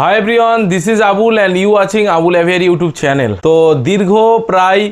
High everyone, this is Abul and you watching Abul aviary YouTube channel. তো দীর্ঘ প্রায়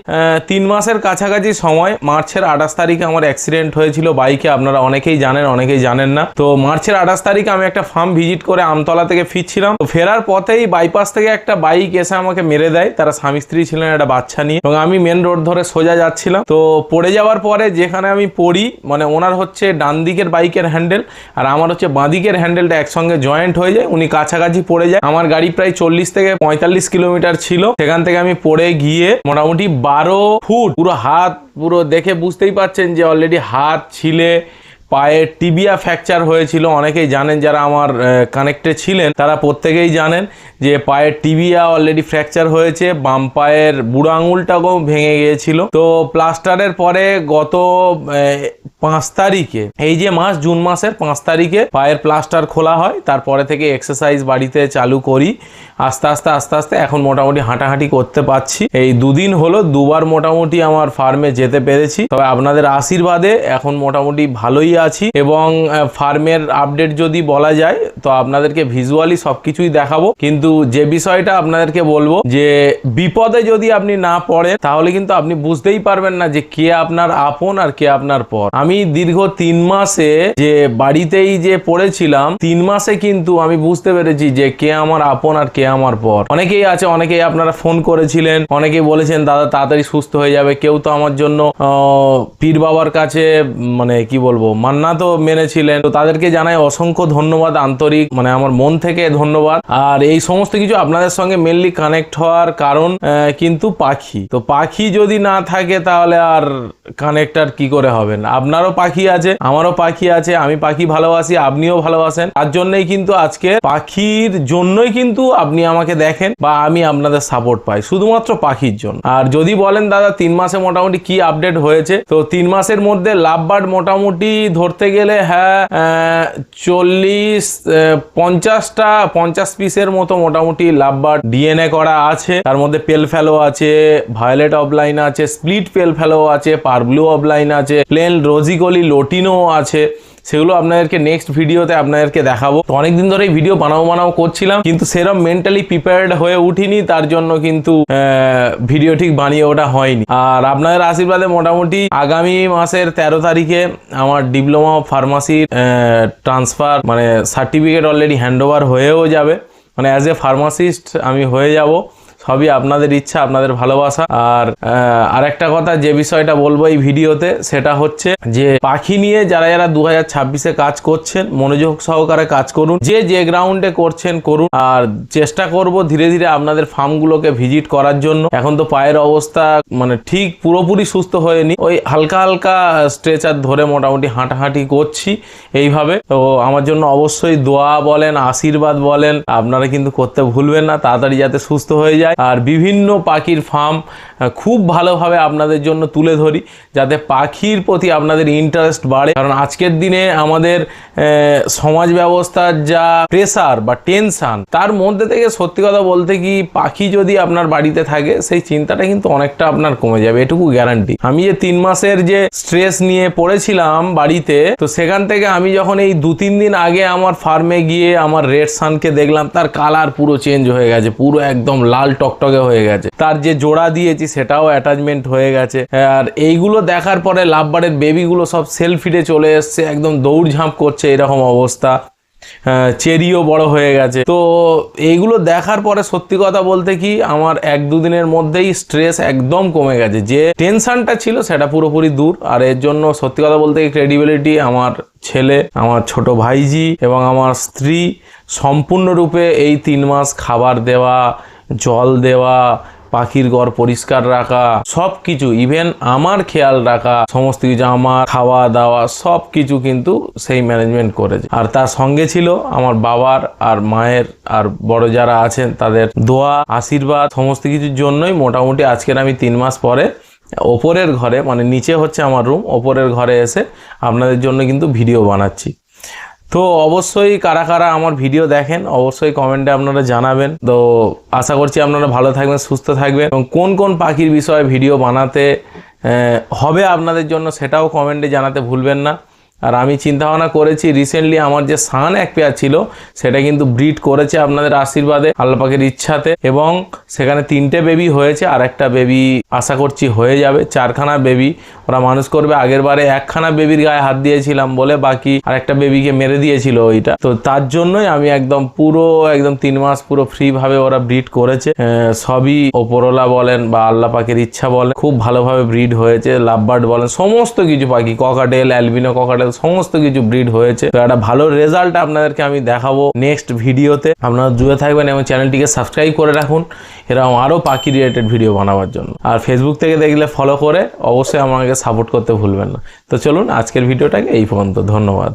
3 মাসের কাছাকাছি সময় মার্চের 28 তারিখে আমার অ্যাক্সিডেন্ট হয়েছিল বাইকে। আপনারা অনেকেই জানেন, অনেকেই জানেন না। তো মার্চের 28 তারিখে আমি একটা ফার্ম ভিজিট করে আমতলা থেকে ফিরছিলাম। তো ফেরার পথেই বাইপাস থেকে একটা বাইক এসে আমাকে মেরে দেয়। তারা স্বামী স্ত্রী ছিলেন, একটা বাচ্চা নিয়ে, এবং আমি মেন রোড ধরে সোজা যাচ্ছিলাম। তো পড়ে যাওয়ার পরে যেখানে আমি পড়ি, মানে ওনার হচ্ছে ডান দিকের বাইকের হ্যান্ডেল আর আমার হচ্ছে বাঁ দিকের হ্যান্ডেলটা একসঙ্গে জয়েন্ট হয়ে যায়। উনি কাছাকাছি পড়ে যায়। আমার গাড়ি প্রায় 40 থেকে 45 কিলোমিটার ছিল। সেখান থেকে আমি পড়ে গিয়ে মোটামুটি 12 ফুট পুরো হাত, পুরো দেখে বুঝতেই পাচ্ছেন যে অলরেডি হাত ছিলে, পায়ের টিবিয়া ফ্র্যাকচার হয়েছিল। অনেকেই জানেন, যারা আমার কানেক্টে ছিলেন তারা প্রত্যেকেই জানেন যে পায়ের টিবিয়া অলরেডি ফ্র্যাকচার হয়েছে, বাম পায়ের বুড়ো আঙুলটাও ভেঙে গিয়েছিল। তো প্লাস্টারের পরে গত 5 তারিখে, এই যে মাস জুন মাসের 5 তারিখে পায়ের প্লাস্টার খোলা হয়। তারপরে থেকে এক্সারসাইজ বাড়িতে চালু করি আস্তে আস্তে এখন মোটামুটি হাঁটাহাঁটি করতে পারছি। এই দুদিন হলো দুবার মোটামুটি আমার ফার্মে যেতে পেরেছি। তবে আপনাদের আশীর্বাদে এখন মোটামুটি ভালোই আছি। এবং ফার্মের আপডেট যদি বলা যায় তো আপনাদেরকে ভিজুয়ালি সবকিছুই দেখাবো। কিন্তু যে বিষয়টা আপনাদেরকে বলবো, যে বিপদে যদি আপনি না পড়েন তাহলে কিন্তু আপনি বুঝতেই পারবেন না যে কে আপনার আপন আর কে আপনার পর। আমি দীর্ঘ 3 মাসে যে বাড়িতেই যে পড়েছিলাম, 3 মাসে কিন্তু আমি বুঝতে পেরেছি যে কে আমার আপন আর কে আমার পর। অনেকেই আছে, অনেকেই আপনারা ফোন করেছিলেন, অনেকেই বলেছেন দাদা তাড়াতাড়ি সুস্থ হয়ে যাবে। কেউ তো আমার জন্য পীর বাবার কাছে মানে কি বলবো মান্নাতও মেনেছিলেন। তো তাদেরকে জানাই অসংখ্য ধন্যবাদ, আন্তরিক, মানে আমার মন থেকে ধন্যবাদ। আর এই সমস্ত কিছু আপনাদের সঙ্গে মেনলি কানেক্ট হওয়ার কারণ কিন্তু পাখি। তো পাখি যদি না থাকে তাহলে আর কানেক্ট আর কি করে হবেন। আপনারও পাখি আছে, আমারও পাখি আছে, আমি পাখি ভালোবাসি, আপনিও ভালোবাসেন। তার জন্যই কিন্তু আজকে পাখির জন্যই কিন্তু আপনি আমাকে দেখেন বা আমি আপনাদের সাপোর্ট পাই, শুধুমাত্র পাখির জন্য। আর যদি বলেন দাদা 3 মাসে মোটামুটি কি আপডেট হয়েছে, তো 3 মাসের মধ্যে লাভ বার্ড মোটামুটি ধরতে গেলে 50 পিসের মতো মোটামুটি লাভ বার্ড ডিএনএ করা আছে। তার মধ্যে পেল ফেলো আছে, ভায়োলেট অফলাইন আছে, স্প্লিট পেল ফেলো আছে, পারব্লু অফলাইন আছে, প্লেন রোজিকলি লোটিনো আছে। সেগুলো আপনাদেরকে নেক্সট ভিডিওতে আপনাদেরকে দেখাবো। তো অনেকদিন ধরে ভিডিও বানাবো করছিলাম, কিন্তু সেরকম মেন্টালি প্রিপেয়ার্ড হয়ে উঠিনি, তার জন্য কিন্তু ভিডিও ঠিক বানিয়ে ওটা হয়নি। আর আপনাদের আশীর্বাদে মোটামুটি আগামী মাসের 13 তারিখে আমার ডিপ্লোমা অফ ফার্মাসির ট্রান্সফার মানে সার্টিফিকেট অলরেডি হ্যান্ডওভার হয়েও যাবে। মানে অ্যাজ এ ফার্মাসিস্ট আমি হয়ে যাব। সবই আপনাদের ইচ্ছা, আপনাদের ভালোবাসা। আর আরেকটা কথা যে বিষয়টা বলবো এই ভিডিওতে, সেটা হচ্ছে যে পাখি নিয়ে যারা 2026-এ কাজ করছেন মনোযোগ সহকারে কাজ করুন। যে গ্রাউন্ডে করছেন করুন। আর চেষ্টা করব ধীরে ধীরে আপনাদের ফার্মগুলোকে ভিজিট করার জন্য। এখন তো পায়ের অবস্থা মানে ঠিক পুরোপুরি সুস্থ হয়নি, ওই হালকা হালকা স্ট্রেচার ধরে মোটামুটি হাঁটাহাঁটি করছি এইভাবে। তো আমার জন্য অবশ্যই দোয়া বলেন, আশীর্বাদ বলেন, আপনারা কিন্তু করতে ভুলবেন না, তাড়াতাড়ি যাতে সুস্থ হয়ে যায়। আর বিভিন্ন পাখির ফার্ম খুব ভালোভাবে আপনাদের জন্য তুলে ধরি, যাতে পাখির প্রতি আপনাদের ইন্টারেস্ট বাড়ে। কারণ আজকের দিনে আমাদের সমাজ ব্যবস্থার যা প্রেসার বা টেনশন, তার মধ্যে থেকে সত্যি কথা বলতে কি পাখি যদি আপনার বাড়িতে থাকে সেই চিন্তাটা কিন্তু অনেকটা আপনার কমে যাবে, এটুকু গ্যারান্টি। আমি যে 3 মাসের যে স্ট্রেস নিয়ে পড়েছিলাম বাড়িতে, তো সেখান থেকে আমি যখন এই 2-3 দিন আগে আমার ফার্মে গিয়ে আমার রেড সানকে দেখলাম, তার কালার পুরো চেঞ্জ হয়ে গেছে, পুরো একদম লাল টকটকে হয়ে গেছে। তার যে জোড়া দিয়েছি সেটাও অ্যাটাচমেন্ট হয়ে গেছে। আর এইগুলো দেখার পরে লাভ বার্ডের বেবিগুলো সব সেলফিডে চলে এসছে, একদম দৌড়ঝাঁপ করছে, এরকম অবস্থা। চেরিও বড় হয়ে গেছে। তো এইগুলো দেখার পরে সত্যি কথা বলতে কি আমার 1-2 দিনের মধ্যেই স্ট্রেস একদম কমে গেছে। যে টেনশনটা ছিল সেটা পুরোপুরি দূর। আর এর জন্য সত্যি কথা বলতে ক্রেডিবিলিটি আমার ছেলে, আমার ছোট ভাইজি এবং আমার স্ত্রী সম্পূর্ণরূপে এই 3 মাস খাবার দেওয়া, জল দেওয়া, পাখির ঘর পরিষ্কার রাখা, সব কিছু, ইভেন আমার খেয়াল রাখা, সমস্ত কিছু আমার খাওয়া দাওয়া সব কিছু কিন্তু সেই ম্যানেজমেন্ট করেছে। আর তার সঙ্গে ছিল আমার বাবার আর মায়ের আর বড় যারা আছেন তাদের দোয়া, আশীর্বাদ, সমস্ত কিছুর জন্যই মোটামুটি আজকের আমি 3 মাস পরে ওপরের ঘরে, মানে নিচে হচ্ছে আমার রুম, ওপরের ঘরে এসে আপনাদের জন্য কিন্তু ভিডিও বানাচ্ছি। তো অবশ্যই কারা কারা আমার ভিডিও দেখেন অবশ্যই কমেন্টে আপনারা জানাবেন। তো আশা করছি আপনারা ভালো থাকবেন, সুস্থ থাকবেন, এবং কোন কোন পাখির বিষয়ে ভিডিও বানাতে হবে আপনাদের জন্য সেটাও কমেন্টে জানাতে ভুলবেন না। আর আমি চিন্তা ভাবনা করেছি রিসেন্টলি আমার যে সান এক পেয়ার ছিল সেটা কিন্তু ব্রিড করেছে আপনাদের আশীর্বাদে, আল্লাহ পাকের ইচ্ছাতে, এবং সেখানে 3টে বেবি হয়েছে, আর একটা বেবি আশা করছি হয়ে যাবে। 4খানা বেবি ওরা মানুষ করবে। আগের বারে 1খানা বেবির গায়ে হাত দিয়েছিলাম বলে বাকি আরেকটা বেবিকে মেরে দিয়েছিল ওইটা, তো তার জন্যই আমি একদম 3 মাস পুরো ফ্রি ভাবে ওরা ব্রিড করেছে। সবই ওপরওয়ালা বলেন বা আল্লাহ পাকের ইচ্ছা বলেন, খুব ভালোভাবে ব্রিড হয়েছে। লাভবার্ড বলেন, সমস্ত কিছু পাখি, ককাটেল, অ্যালবিনো ককাটেল, সমস্ত কিছু ব্রিড হয়েছে। তো একটা ভালো রেজাল্ট আপনাদেরকে আমি দেখাবো নেক্সট ভিডিওতে। আপনারা জুড়ে থাকবেন এবং চ্যানেলটিকে সাবস্ক্রাইব করে রাখুন এরকম আরও পাখি রিলেটেড ভিডিও বানাবার জন্য। আর ফেসবুক থেকে দেখলে ফলো করে অবশ্যই আমাকে সাপোর্ট করতে ভুলবেন না। তো চলুন আজকের ভিডিওটাকে এই পর্যন্ত, ধন্যবাদ।